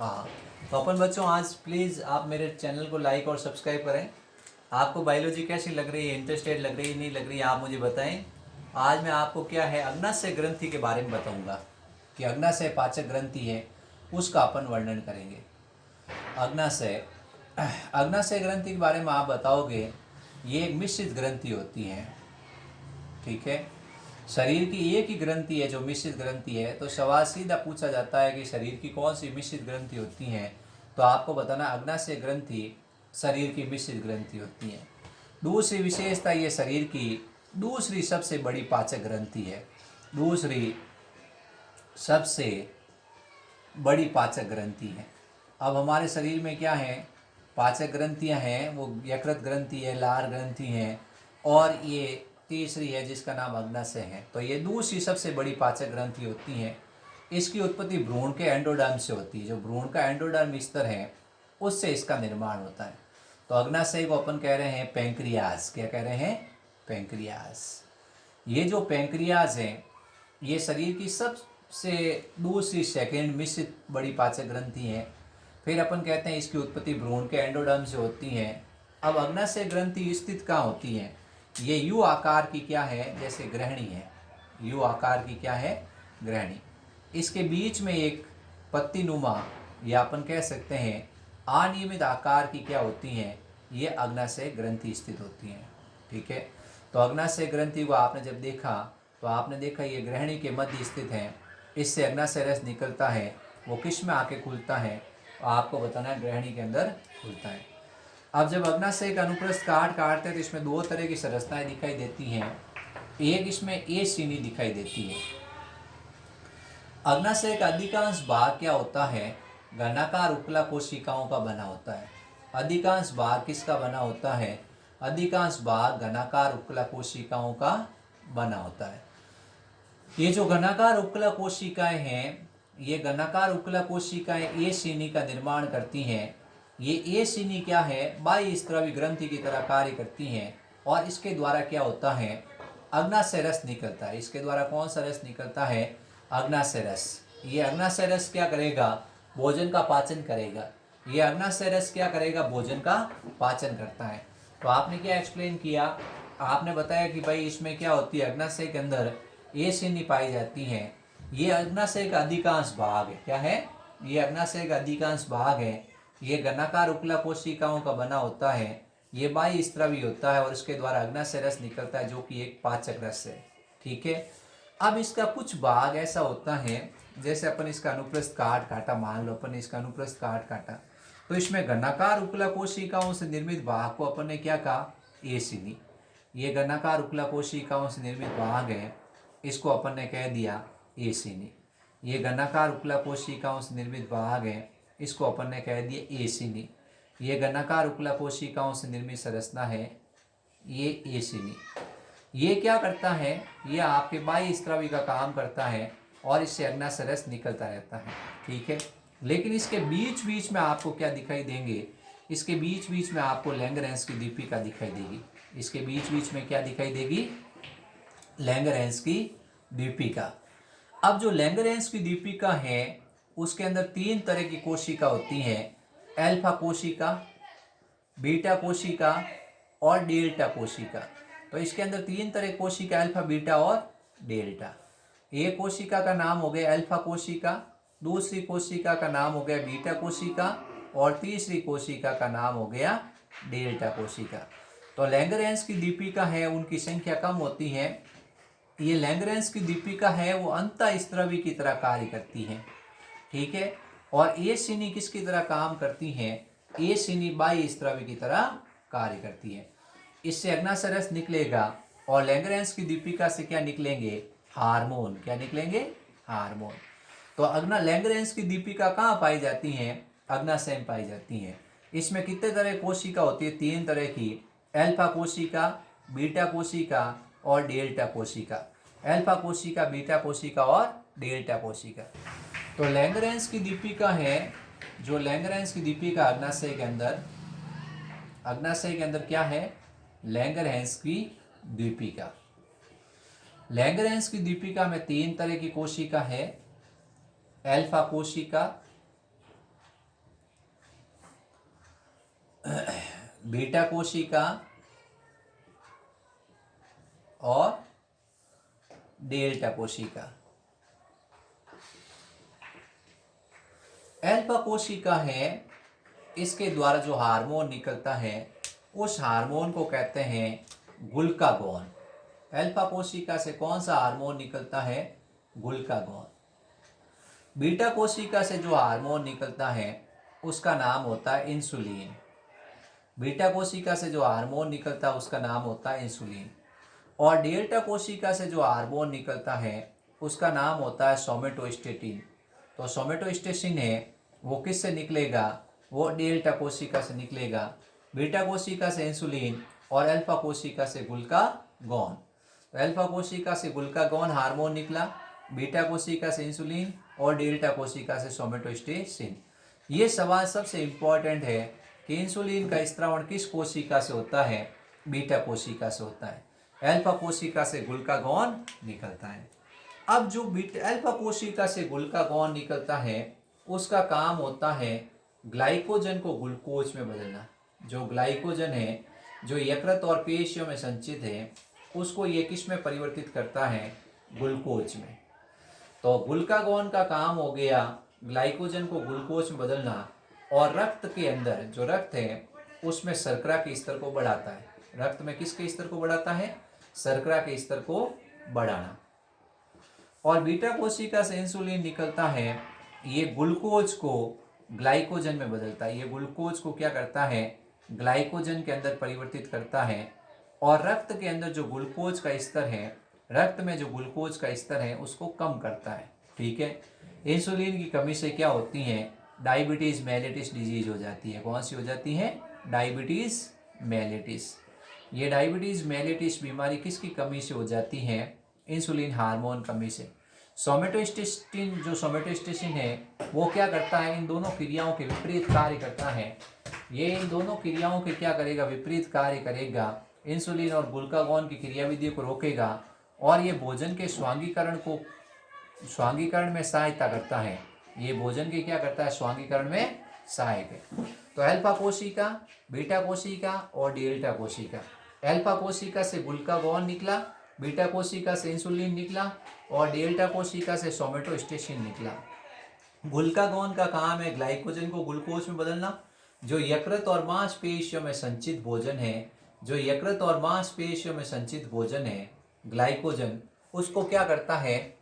हाँ, तो अपन बच्चों आज प्लीज़ आप मेरे चैनल को लाइक और सब्सक्राइब करें। आपको बायोलॉजी कैसी लग रही है, इंटरेस्टेड लग रही है, नहीं लग रही है, आप मुझे बताएं। आज मैं आपको क्या है अग्नाशय ग्रंथि के बारे में बताऊंगा कि अग्नाशय पाचक ग्रंथि है उसका अपन वर्णन करेंगे। अग्नाशय अग्नाशय ग्रंथि के बारे में आप बताओगे, ये एक मिश्रित ग्रंथि होती है। ठीक है, शरीर की एक ही ग्रंथि है जो मिश्रित ग्रंथि है। तो सवाल सीधा पूछा जाता है कि शरीर की कौन सी मिश्रित ग्रंथि होती हैं, तो आपको बताना अग्नाशय ग्रंथि शरीर की मिश्रित ग्रंथि होती है। दूसरी विशेषता, ये शरीर की दूसरी सबसे बड़ी पाचक ग्रंथि है। दूसरी सबसे बड़ी पाचक ग्रंथि है। अब हमारे शरीर में क्या है, पाचक ग्रंथियां हैं, वो यकृत ग्रंथि है, लार ग्रंथि है, और ये तीसरी है जिसका नाम अग्नाशय है। तो ये दूसरी सबसे बड़ी पाचक ग्रंथि होती हैं। इसकी उत्पत्ति भ्रूण के एंडोडर्म से होती है। जो भ्रूण का एंडोडर्म स्तर है उससे इसका निर्माण होता है। तो अग्नाशय को अपन कह रहे हैं पैंक्रियाज। क्या कह रहे हैं? पैंक्रियाज। ये जो पैंक्रियाज है ये शरीर की सबसे दूसरी सेकेंड मिश्रित बड़ी पाचक ग्रंथि है। फिर अपन कहते हैं इसकी उत्पत्ति भ्रूण के एंडोडर्म से होती है। अब अग्नाशय ग्रंथि स्थित कहाँ होती है? ये यू आकार की क्या है, जैसे ग्रहणी है। यू आकार की क्या है? ग्रहणी। इसके बीच में एक पत्तीनुमा या अपन कह सकते हैं अनियमित आकार की क्या होती हैं, ये अग्नाशय ग्रंथि स्थित होती हैं। ठीक है, तो अग्नाशय ग्रंथि को आपने जब देखा तो आपने देखा ये ग्रहणी के मध्य स्थित है। इससे अग्नाशय रस निकलता है, वो किस में आके खुलता है? आपको बताना है ग्रहणी के अंदर खुलता है। अब जब अग्नाशय का अनुप्रस्थ काटते हैं तो इसमें दो तरह की संरचनाएं दिखाई देती हैं। एक इसमें ए श्रेणी दिखाई देती है। अग्नाशय का अधिकांश भाग क्या होता है? घनाकार उपला कोशिकाओं का बना होता है। अधिकांश भाग किसका बना होता है? अधिकांश भाग घनाकार उपला कोशिकाओं का बना होता है। ये जो घनाकार उपला कोशिकाएं हैं, ये घनाकार उपला कोशिकाएं ए श्रेणी का निर्माण करती हैं। ये ए श्रेणी क्या है? बाह्यस्रावी ग्रंथि की तरह कार्य करती हैं, और इसके द्वारा क्या होता है? अग्नाशय रस निकलता है। इसके द्वारा कौन सा रस निकलता है? अग्नाशय रस। ये अग्नाशय रस क्या करेगा? भोजन का पाचन करेगा। ये अग्नाशय रस क्या करेगा? भोजन का पाचन करता है। तो आपने क्या एक्सप्लेन किया? आपने बताया कि भाई इसमें क्या होती है, अग्नाशय के अंदर ए श्रेणी पाई जाती है। ये अग्नाशय का अधिकांश भाग है। क्या है? ये अग्नाशय का अधिकांश भाग है। ये घनाकार उपला कोशिकाओं का बना होता है। ये बाह्यस्रावी होता है और इसके द्वारा अग्नाशय रस निकलता है, जो कि एक पाचक रस है। ठीक है, अब इसका कुछ भाग ऐसा होता है, जैसे अपन इसका अनुप्रस्थ काटा, मान लो अपन इसका अनुप्रस्थ काटा, तो इसमें घनाकार उपला कोशिकाओं से निर्मित भाग को अपन ने क्या कहा? ए श्रेणी। ये घनाकार उपला कोशिकाओं से निर्मित भाग है, इसको अपन ने कह दिया ए श्रेणी। ये घनाकार उपला कोशिकाओं से निर्मित भाग है, इसको अपन ने कह दिया ए श्रेणी। ये घनाकार उपला कोशिकाओं से निर्मित संरचना है, ये ए श्रेणी। ये क्या करता है? ये आपके बाह्यस्रावी का काम करता है और इससे अग्नाशय रस निकलता रहता है। ठीक है, लेकिन इसके बीच बीच में आपको क्या दिखाई देंगे? इसके बीच बीच में आपको लैंगरेंस की दीपिका दिखाई देगी। इसके बीच बीच में क्या दिखाई देगी? लैंगरेंस की दीपिका। अब जो लैंगरेंस की दीपिका है उसके अंदर तीन तरह की कोशिका होती हैं, अल्फा कोशिका, बीटा कोशिका और डेल्टा कोशिका। तो इसके अंदर तीन तरह कोशिका, अल्फा, बीटा और डेल्टा। एक कोशिका का नाम हो गया अल्फा कोशिका, दूसरी कोशिका का नाम हो गया बीटा कोशिका, और तीसरी कोशिका का नाम हो गया डेल्टा कोशिका। तो लैंगरेंस की दीपिका है, उनकी संख्या कम होती है। ये लैंगरेंस की दीपिका है वो अंतःस्रावी की तरह कार्य करती है। ठीक है, और ए श्रेणी किसकी तरह काम करती है? ए श्रेणी बाह्यस्रावी की तरह कार्य करती है। इससे अग्नाशय रस निकलेगा और लैंगरेंस की दीपिका से क्या निकलेंगे? हार्मोन। क्या निकलेंगे? हार्मोन। तो अग्ना लैंगरेंस की दीपिका कहाँ पाई जाती है? अग्नाशय में पाई जाती है। इसमें कितने तरह कोशिका होती है? तीन तरह की, अल्फा कोशिका, बीटा कोशिका और डेल्टा कोशिका। अल्फा कोशिका, बीटा कोशिका और डेल्टा कोशिका। तो लैंगरेंस की दीपिका है, जो लैंगरेंस की दीपिका अग्नाशय के अंदर क्या है? लैंगरेंस की दीपिका। लैंगरेंस की दीपिका में तीन तरह की कोशिका है, अल्फा कोशिका, बीटा कोशिका और डेल्टा कोशिका। अल्फा कोशिका है, इसके द्वारा जो हार्मोन निकलता है उस हार्मोन को कहते हैं ग्लूकागॉन। अल्फा कोशिका से कौन सा हार्मोन निकलता है? ग्लूकागॉन। बीटा कोशिका से जो हार्मोन निकलता है उसका नाम होता है इंसुलिन। बीटा कोशिका से जो हार्मोन निकलता है उसका नाम होता है इंसुलिन। और डेल्टा कोशिका से जो हार्मोन निकलता है उसका नाम होता है सोमेटोस्टेटिन। तो सोमेटोस्टेटिन है वो किससे निकलेगा? वो डेल्टा कोशिका से निकलेगा। बीटा कोशिका से इंसुलिन और अल्फा कोशिका से ग्लूकागॉन। तो अल्फा कोशिका से ग्लूकागॉन हार्मोन निकला, बीटा कोशिका से इंसुलिन और डेल्टा कोशिका से सोमेटोस्टेटिन। ये सवाल सबसे इम्पोर्टेंट है कि इंसुलिन का स्त्रावण किस कोशिका से होता है? बीटा कोशिका से होता है। अल्फा कोशिका से ग्लूकागॉन निकलता है। अब जो अल्फा कोशिका से ग्लूकागॉन निकलता है उसका काम होता है ग्लाइकोजन को ग्लूकोज में बदलना। जो ग्लाइकोजन है जो यकृत और पेशियों में संचित है उसको ये किस में परिवर्तित करता है? ग्लूकोज में। तो ग्लूकागॉन का काम हो गया ग्लाइकोजन को ग्लूकोज में बदलना और रक्त के अंदर जो रक्त है उसमें शर्करा के स्तर को बढ़ाता है। रक्त में किसके स्तर को बढ़ाता है? शर्करा के स्तर को बढ़ाना। और बीटा कोशिका से इंसुलिन निकलता है, ये ग्लूकोज को ग्लाइकोजन में बदलता है। ये ग्लूकोज को क्या करता है? ग्लाइकोजन के अंदर परिवर्तित करता है और रक्त के अंदर जो ग्लूकोज का स्तर है, रक्त में जो ग्लूकोज का स्तर है उसको कम करता है। ठीक है। इंसुलिन की कमी से क्या होती है? डायबिटीज मेलिटस डिजीज हो जाती है। कौन सी हो जाती है? Diabetes mellitus. ये डायबिटीज मेलिटस बीमारी किसकी कमी से हो जाती है? इंसुलिन हार्मोन कमी से। सोमेटोस्टेटिन जो सोमेटोस्टेटिन है वो क्या करता है? इन दोनों क्रियाओं के विपरीत कार्य करता है। ये इन दोनों क्रियाओं के क्या करेगा? विपरीत कार्य करेगा। इंसुलिन और ग्लूकागॉन की क्रियाविधि को रोकेगा और ये भोजन के स्वांगीकरण में सहायता करता है। ये भोजन के क्या करता है? स्वांगीकरण में सहायक है। तो अल्फा कोशिका, बीटा कोशिका और डेल्टा कोशिका। अल्फा कोशिका से ग्लूकागॉन निकला, बीटा कोशिका से इंसुलिन निकला और डेल्टा कोशिका से सोमेटोस्टेटिन निकला। ग्लूकागॉन का काम है ग्लाइकोजन को ग्लूकोज में बदलना। जो यकृत और मांसपेशियों में संचित भोजन है, जो यकृत और मांसपेशियों में संचित भोजन है ग्लाइकोजन, उसको क्या करता है?